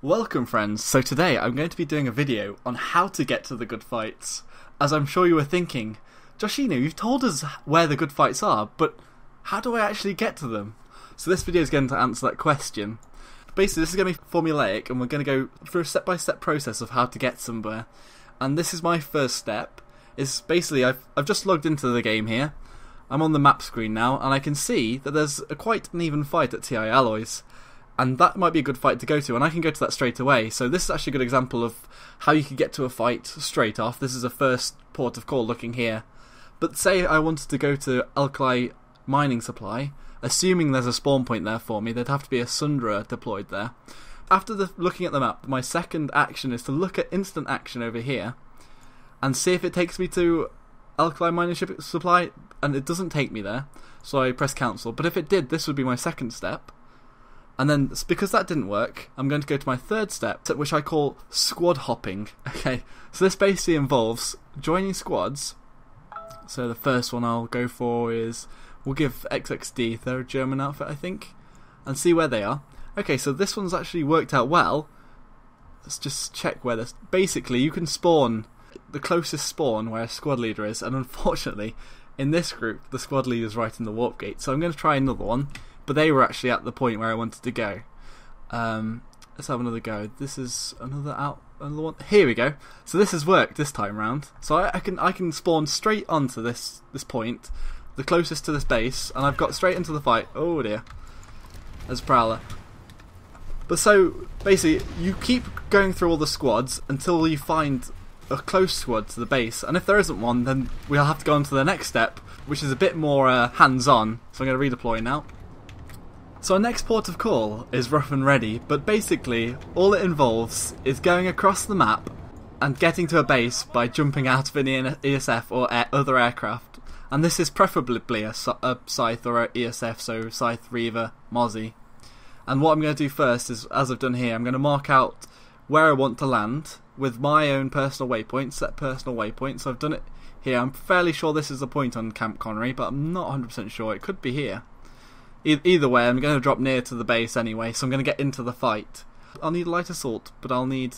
Welcome friends, so today I'm going to be doing a video on how to get to the good fights. As I'm sure you were thinking, Joshino, you've told us where the good fights are, but how do I actually get to them? So this video is going to answer that question. Basically this is going to be formulaic and we're going to go through a step-by-step process of how to get somewhere. And this is my first step. Is basically I've just logged into the game here. I'm on the map screen now and I can see that there's quite an even fight at TI Alloys. And that might be a good fight to go to, and I can go to that straight away. So this is actually a good example of how you can get to a fight straight off. This is a first port of call looking here. But say I wanted to go to Alkali Mining Supply, assuming there's a spawn point there for me, there'd have to be a Sundra deployed there. After looking at the map, my second action is to look at instant action over here, and see if it takes me to Alkali Mining Supply, and it doesn't take me there, so I press cancel. But if it did, this would be my second step. And then, because that didn't work, I'm going to go to my third step, which I call squad hopping. Okay, so this basically involves joining squads. So the first one I'll go for is, we'll give XXD, they're a German outfit I think, and see where they are. Okay, so this one's actually worked out well. Let's just check where this... Basically, you can spawn the closest spawn where a squad leader is, and unfortunately, in this group, the squad leader is right in the warp gate. So I'm going to try another one. But they were actually at the point where I wanted to go. Let's have another go. This is another one. Here we go. So this has worked this time round. So I can spawn straight onto this point, the closest to this base, and I've got straight into the fight. Oh dear, there's Prowler. But so basically, you keep going through all the squads until you find a close squad to the base, and if there isn't one, then we'll have to go on to the next step, which is a bit more hands-on. So I'm going to redeploy now. So our next port of call is Rough and Ready, but basically all it involves is going across the map and getting to a base by jumping out of an ESF or other aircraft. And this is preferably a Scythe or a ESF, so Scythe, Reaver, Mozzie. And what I'm going to do first is, as I've done here, I'm going to mark out where I want to land with my own personal waypoint, set personal waypoint. So I've done it here. I'm fairly sure this is the point on Camp Connery, but I'm not 100% sure. It could be here. Either way, I'm going to drop near to the base anyway, so I'm going to get into the fight. I'll need light assault, but I'll need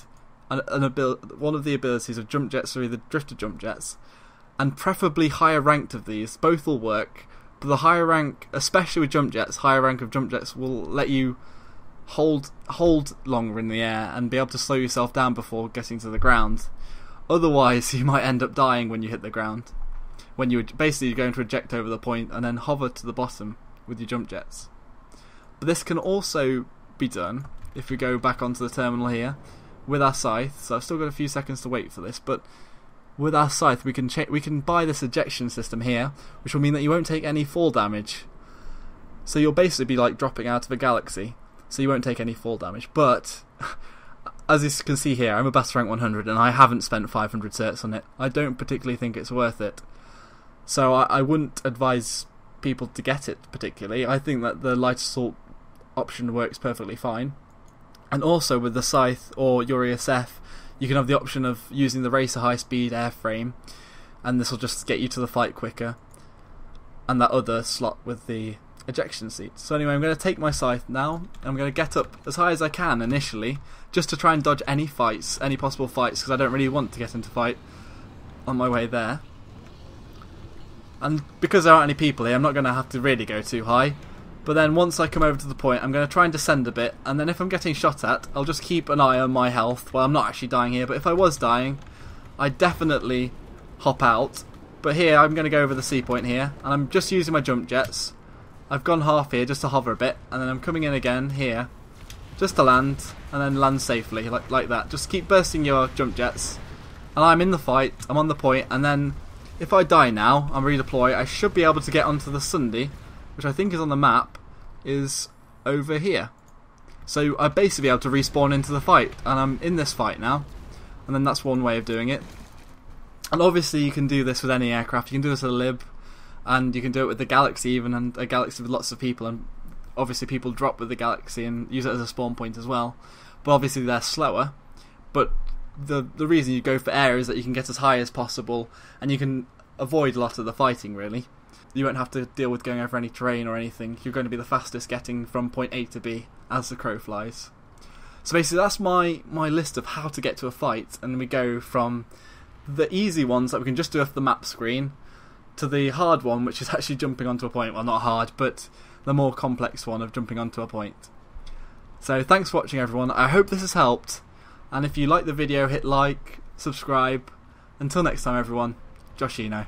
one of the abilities of jump jets, or either drifter jump jets, and preferably higher ranked of these. Both will work, but the higher rank, especially with jump jets, higher rank of jump jets will let you hold longer in the air and be able to slow yourself down before getting to the ground. Otherwise, you might end up dying when you hit the ground. When you're basically going to eject over the point and then hover to the bottom with your jump jets. But this can also be done if we go back onto the terminal here with our scythe. So I've still got a few seconds to wait for this, but with our scythe we can buy this ejection system here, which will mean that you won't take any fall damage. So you'll basically be like dropping out of a galaxy, so you won't take any fall damage. But as you can see here, I'm a best rank 100 and I haven't spent 500 certs on it. I don't particularly think it's worth it, so I wouldn't advise people to get it particularly. I think that the light assault option works perfectly fine, and also with the scythe or your ESF you can have the option of using the racer high speed airframe, and this will just get you to the fight quicker, and that other slot with the ejection seat. So anyway, I'm going to take my scythe now. I'm going to get up as high as I can initially, just to try and dodge any possible fights, because I don't really want to get into fight on my way there. And because there aren't any people here, I'm not going to have to really go too high. But then once I come over to the point, I'm going to try and descend a bit, and then if I'm getting shot at, I'll just keep an eye on my health. Well, I'm not actually dying here, but if I was dying, I'd definitely hop out. But here, I'm going to go over the sea point here, and I'm just using my jump jets. I've gone half here just to hover a bit, and then I'm coming in again here, just to land, and then land safely, like that. Just keep bursting your jump jets, and I'm in the fight, I'm on the point, and then if I die now, I'm redeploy, I should be able to get onto the Sunday, which I think is on the map, is over here. So I'd basically be able to respawn into the fight, and I'm in this fight now, and then that's one way of doing it. And obviously you can do this with any aircraft. You can do this with a Lib, and you can do it with the Galaxy even, and a Galaxy with lots of people, and obviously people drop with the Galaxy and use it as a spawn point as well. But obviously they're slower, but the reason you go for air is that you can get as high as possible, and you can avoid a lot of the fighting really. You won't have to deal with going over any terrain or anything. You're going to be the fastest getting from point A to B as the crow flies. So basically that's my list of how to get to a fight, and we go from the easy ones that we can just do off the map screen to the hard one, which is actually jumping onto a point. Well, not hard, but the more complex one of jumping onto a point. So thanks for watching, everyone. I hope this has helped, and if you like the video, hit like, subscribe. Until next time, everyone, Joshino.